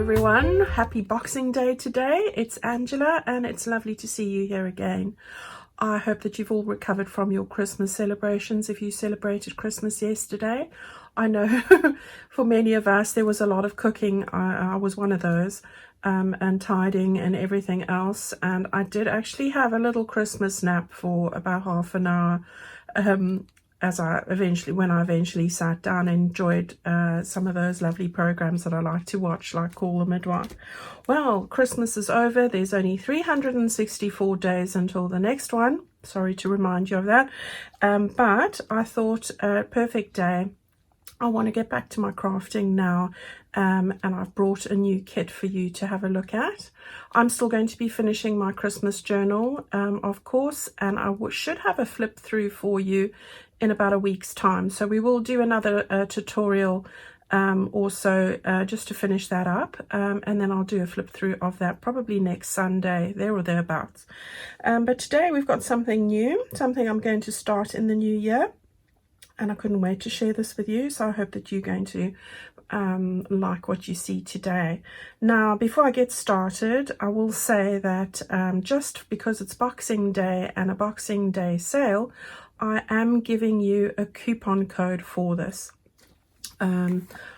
everyone, happy Boxing Day today. It's Angela and it's lovely to see you here again. I hope that you've all recovered from your Christmas celebrations if you celebrated Christmas yesterday. I know for many of us there was a lot of cooking. I was one of those, and tidying and everything else, and I did actually have a little Christmas nap for about half an hour, when I eventually sat down and enjoyed some of those lovely programs that I like to watch, like Call the Midwife. Well, Christmas is over. There's only 364 days until the next one. Sorry to remind you of that. But I thought a perfect day. I want to get back to my crafting now, and I've brought a new kit for you to have a look at. I'm still going to be finishing my Christmas journal, of course, and I should have a flip through for you in about a week's time. So we will do another tutorial also just to finish that up, and then I'll do a flip through of that probably next Sunday, there or thereabouts. But today we've got something new, something I'm going to start in the new year. And I couldn't wait to share this with you, so I hope that you're going to like what you see today. Now, before I get started, I will say that just because it's Boxing Day and a Boxing Day sale, I am giving you a coupon code for this.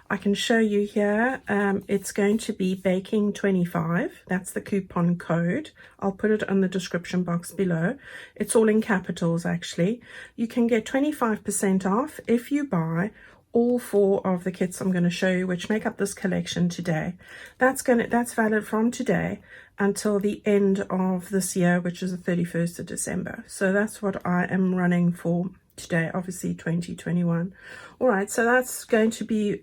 I can show you here. It's going to be Baking 25. That's the coupon code. I'll put it in the description box below. It's all in capitals, actually. You can get 25% off if you buy all 4 of the kits I'm going to show you, which make up this collection today. That's valid from today until the end of this year, which is the 31st of December. So that's what I am running for today, obviously 2021. All right, so that's going to be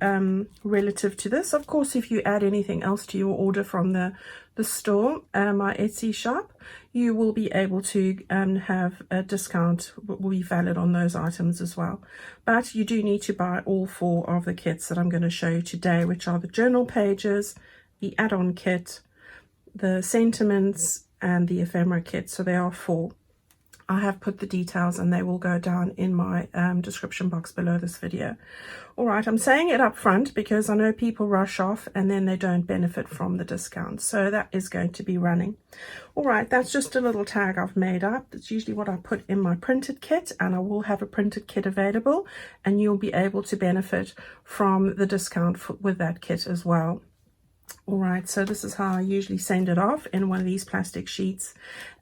relative to this. Of course, if you add anything else to your order from the store, my Etsy shop, you will be able to have a discount, will be valid on those items as well. But you do need to buy all 4 of the kits that I'm going to show you today, which are the journal pages, the add-on kit, the sentiments, and the ephemera kit. So there are 4. I have put the details and they will go down in my description box below this video. All right, I'm saying it up front because I know people rush off and then they don't benefit from the discount. So that is going to be running. All right, that's just a little tag I've made up. That's usually what I put in my printed kit, and I will have a printed kit available and you'll be able to benefit from the discount with that kit as well. All right, so this is how I usually send it off, in one of these plastic sheets,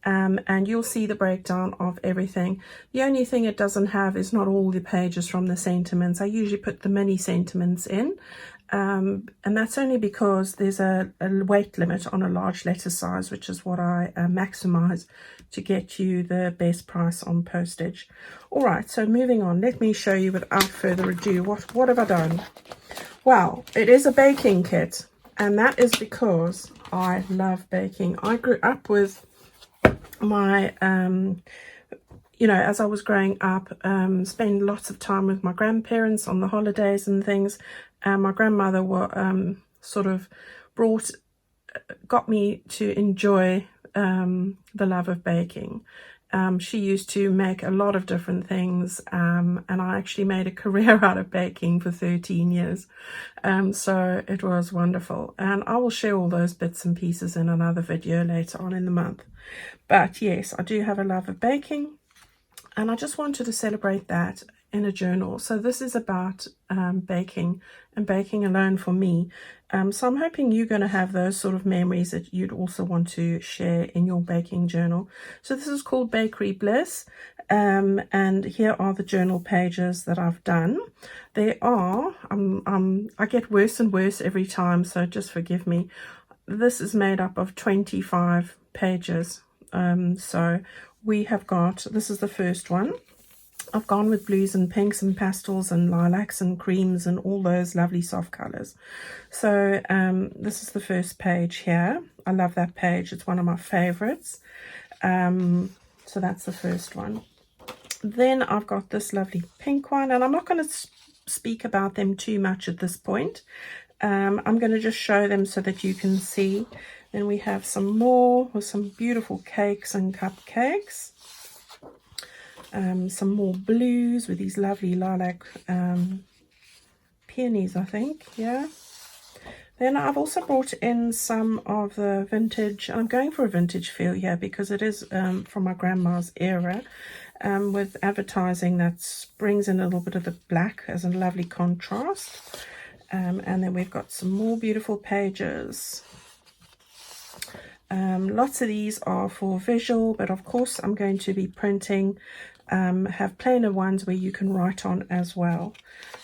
and you'll see the breakdown of everything. The only thing it doesn't have is not all the pages from the sentiments. I usually put the mini sentiments in, and that's only because there's a weight limit on a large letter size, which is what I maximize to get you the best price on postage. All right, so moving on, let me show you without further ado what have I done. Well, it is a baking kit. And that is because I love baking. I grew up with my, as I was growing up, spent lots of time with my grandparents on the holidays and things. And my grandmother got me to enjoy the love of baking. She used to make a lot of different things, and I actually made a career out of baking for 13 years. So it was wonderful, and I will share all those bits and pieces in another video later on in the month. But yes, I do have a love of baking, and I just wanted to celebrate that in a journal. So this is about baking, and baking alone for me. So I'm hoping you're going to have those sort of memories that you'd also want to share in your baking journal. So this is called Bakery Bliss, and here are the journal pages that I've done. There are, I get worse and worse every time, so just forgive me. This is made up of 25 pages. So we have got, this is the first one. I've gone with blues and pinks and pastels and lilacs and creams and all those lovely soft colors. So this is the first page here. I love that page. It's one of my favorites. So that's the first one. Then I've got this lovely pink one, and I'm not going to speak about them too much at this point. I'm going to just show them so that you can see. Then we have some more with some beautiful cakes and cupcakes. Some more blues with these lovely lilac peonies, I think, yeah. Then I've also brought in some of the vintage. I'm going for a vintage feel here because it is from my grandma's era, with advertising that brings in a little bit of the black as a lovely contrast. And then we've got some more beautiful pages. Lots of these are for visual, but of course I'm going to be printing, have plainer ones where you can write on as well.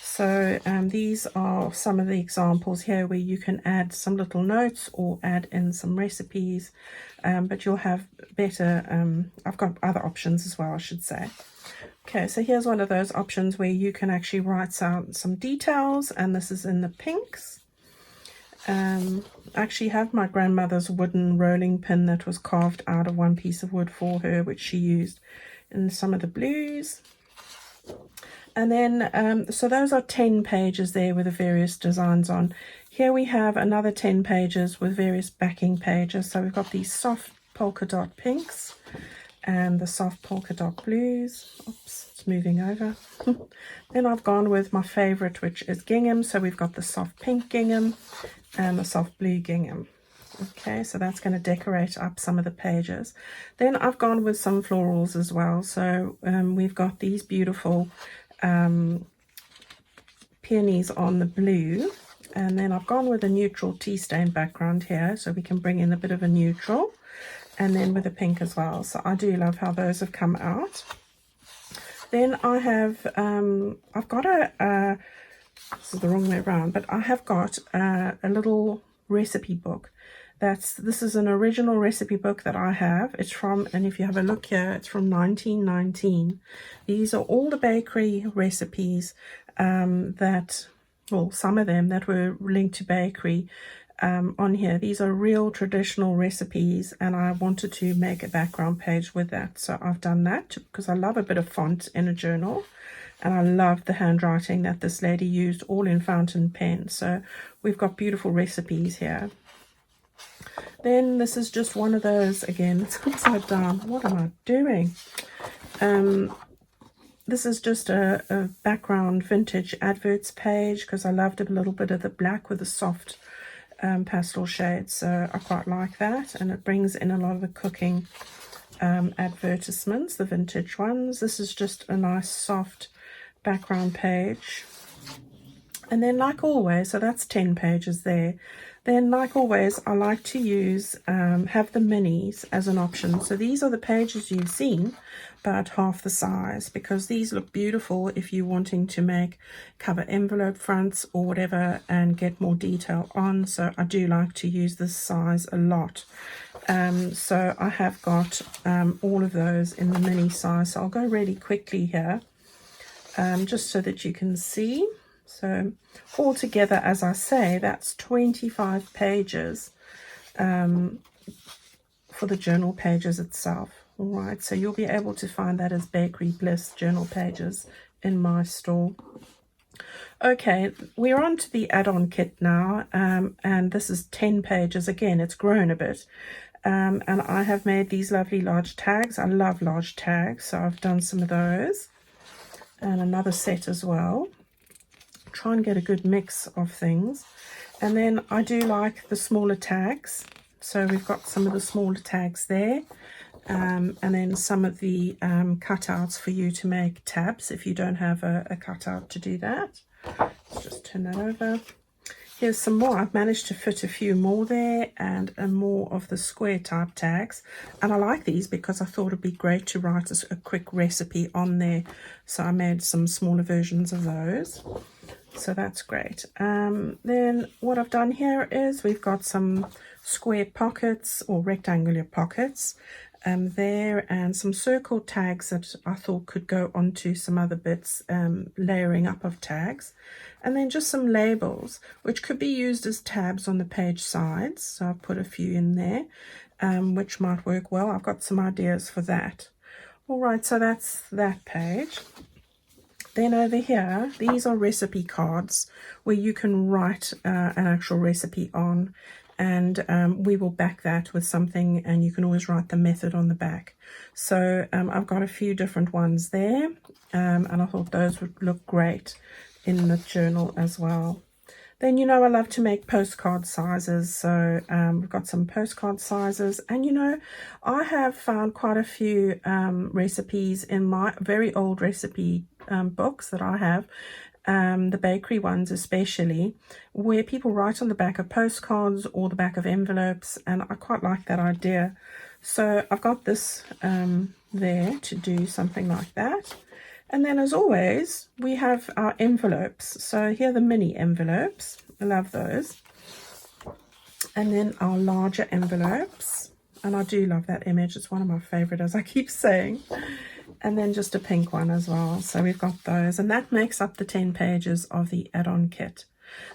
So these are some of the examples here where you can add some little notes or add in some recipes, but you'll have better, I've got other options as well, I should say. Okay, so here's one of those options where you can actually write some details, and this is in the pinks. I actually have my grandmother's wooden rolling pin that was carved out of one piece of wood for her, which she used in some of the blues. And then, so those are 10 pages there with the various designs on. Here we have another 10 pages with various backing pages. So we've got these soft polka dot pinks and the soft polka dot blues. Oops, it's moving over. Then I've gone with my favorite, which is gingham. So we've got the soft pink gingham and the soft blue gingham. Okay, so that's going to decorate up some of the pages. Then I've gone with some florals as well. So we've got these beautiful peonies on the blue, and then I've gone with a neutral tea stain background here, so we can bring in a bit of a neutral, and then with a pink as well. So I do love how those have come out. Then I have I've got this is the wrong way around, but I have got a little recipe book. This is an original recipe book that I have. It's from, and if you have a look here, it's from 1919. These are all the bakery recipes that, well, some of them that were linked to bakery on here. These are real traditional recipes, and I wanted to make a background page with that. So I've done that because I love a bit of font in a journal. And I love the handwriting that this lady used, all in fountain pen. So we've got beautiful recipes here. Then this is just one of those, again, it's upside down. What am I doing? This is just a background vintage adverts page because I loved a little bit of the black with the soft pastel shades. So I quite like that. And it brings in a lot of the cooking advertisements, the vintage ones. This is just a nice soft background page. And then, like always, so that's 10 pages there. Then, like always, I like to use, have the minis as an option. So these are the pages you've seen, but half the size, because these look beautiful if you're wanting to make cover envelope fronts or whatever and get more detail on. So I do like to use this size a lot. So I have got all of those in the mini size. So I'll go really quickly here, just so that you can see. So altogether, as I say, that's 25 pages for the journal pages itself. All right, so you'll be able to find that as Bakery Bliss journal pages in my store. Okay, we're on to the add-on kit now, and this is 10 pages. Again, it's grown a bit. And I have made these lovely large tags. I love large tags, so I've done some of those. And another set as well. Try and get a good mix of things. And then I do like the smaller tags, so we've got some of the smaller tags there, and then some of the cutouts for you to make tabs if you don't have a cutout to do that. Let's just turn that over. Here's some more. I've managed to fit a few more there, and more of the square type tags, and I like these because I thought it'd be great to write a quick recipe on there, so I made some smaller versions of those. So that's great. Then what I've done here is we've got some square pockets or rectangular pockets there, and some circle tags that I thought could go onto some other bits, layering up of tags. And then just some labels, which could be used as tabs on the page sides. So I've put a few in there, which might work well. I've got some ideas for that. All right, so that's that page. Then over here, these are recipe cards where you can write an actual recipe on, and we will back that with something, and you can always write the method on the back. So I've got a few different ones there, and I thought those would look great in the journal as well. Then, you know, I love to make postcard sizes. So we've got some postcard sizes. And, you know, I have found quite a few recipes in my very old recipe books that I have, the bakery ones especially, where people write on the back of postcards or the back of envelopes. And I quite like that idea. So I've got this there to do something like that. And then, as always, we have our envelopes. So here are the mini envelopes. I love those. And then our larger envelopes. And I do love that image. It's one of my favorite, as I keep saying. And then just a pink one as well. So we've got those. And that makes up the 10 pages of the add-on kit.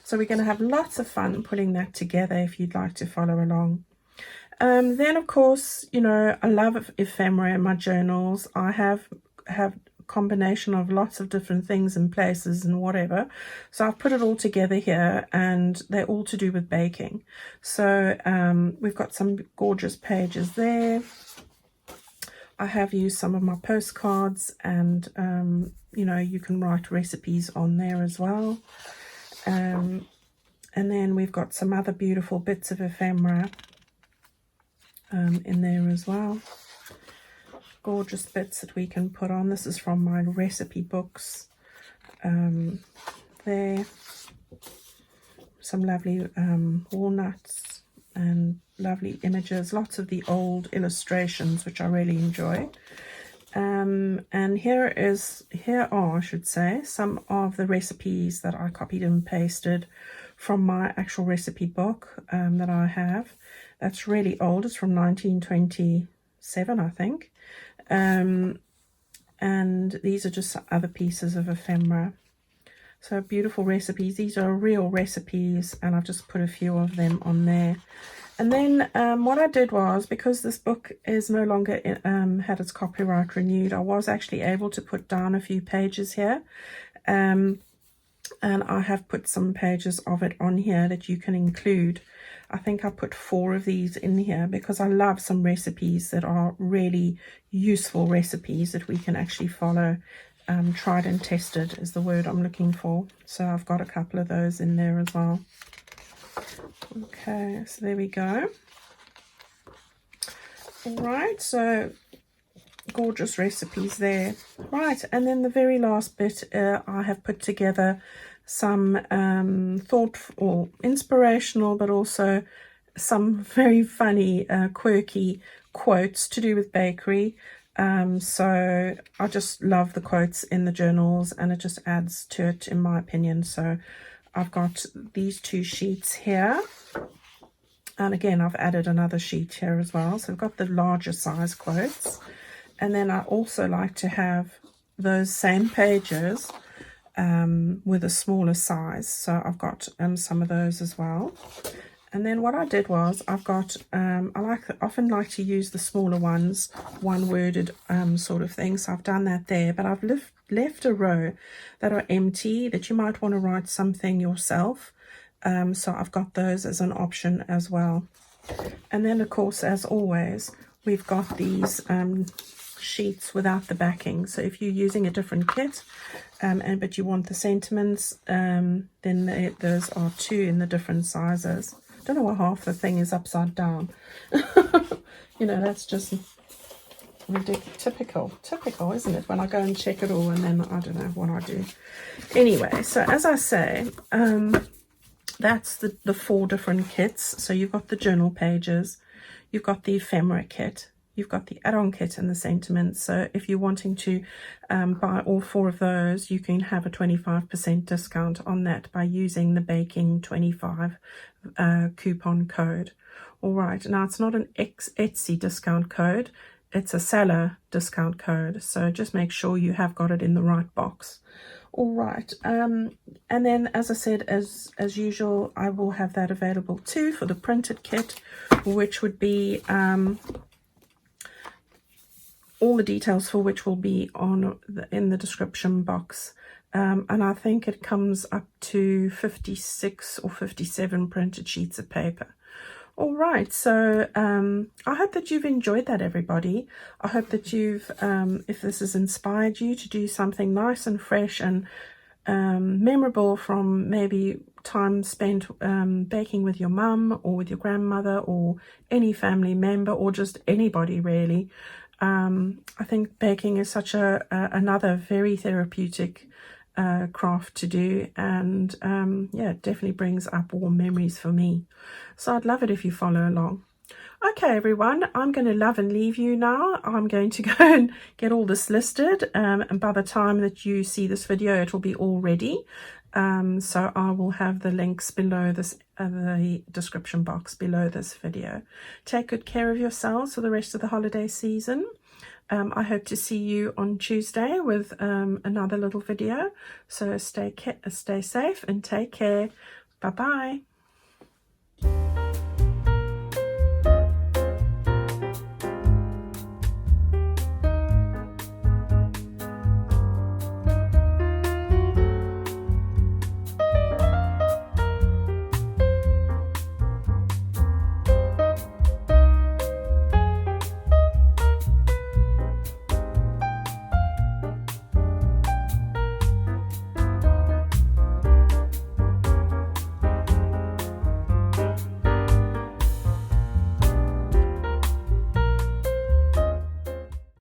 So we're going to have lots of fun putting that together if you'd like to follow along. Then, of course, you know, I love ephemera in my journals. I have combination of lots of different things and places and whatever, so I've put it all together here, and they're all to do with baking. So we've got some gorgeous pages there. I have used some of my postcards, and you know, you can write recipes on there as well. And then we've got some other beautiful bits of ephemera in there as well. Gorgeous bits that we can put on. This is from my recipe books. There, some lovely walnuts and lovely images, lots of the old illustrations which I really enjoy. And here are, I should say, some of the recipes that I copied and pasted from my actual recipe book that I have. That's really old. It's from 1927, I think. And these are just other pieces of ephemera. So beautiful recipes. These are real recipes, and I've just put a few of them on there. And then what I did was, because this book is no longer had its copyright renewed, I was actually able to put down a few pages here. And I have put some pages of it on here that you can include. I think I put 4 of these in here because I love some recipes that are really useful recipes that we can actually follow. Tried and tested is the word I'm looking for. So I've got a couple of those in there as well. Okay, so there we go. All right, so gorgeous recipes there. Right, and then the very last bit, I have put together some thoughtful, inspirational, but also some very funny, quirky quotes to do with bakery. So I just love the quotes in the journals, and it just adds to it, in my opinion. So I've got these 2 sheets here, and again I've added another sheet here as well. So I've got the larger size quotes, and then I also like to have those same pages with a smaller size. So I've got some of those as well. And then what I did was, I've got I often like to use the smaller ones, one-worded sort of thing. So I've done that there, but I've left a row that are empty that you might want to write something yourself. So I've got those as an option as well. And then, of course, as always, we've got these sheets without the backing. So if you're using a different kit but you want the sentiments, then those are 2 in the different sizes. I don't know why half the thing is upside down. You know, that's just ridiculous. Typical, isn't it? When I go and check it all, and then I don't know what I do. Anyway, so as I say, that's the 4 different kits. So you've got the journal pages, you've got the ephemera kit, you've got the add-on kit and the sentiments. So if you're wanting to buy all 4 of those, you can have a 25% discount on that by using the Baking 25 coupon code. All right, now it's not an Etsy discount code, it's a seller discount code. So just make sure you have got it in the right box. All right, and then, as I said, as usual, I will have that available too for the printed kit, which would be all the details for which will be in the description box. And I think it comes up to 56 or 57 printed sheets of paper. All right, so I hope that you've enjoyed that, everybody. I hope that you've, if this has inspired you to do something nice and fresh and memorable from maybe time spent baking with your mum or with your grandmother or any family member or just anybody really. I think baking is such another very therapeutic craft to do, and yeah, it definitely brings up warm memories for me. So I'd love it if you follow along. Okay, everyone, I'm going to love and leave you now. I'm going to go and get all this listed, and by the time that you see this video, it will be all ready. So I will have the links below this, the description box below this video. Take good care of yourselves for the rest of the holiday season. I hope to see you on Tuesday with another little video. So stay safe and take care. Bye-bye.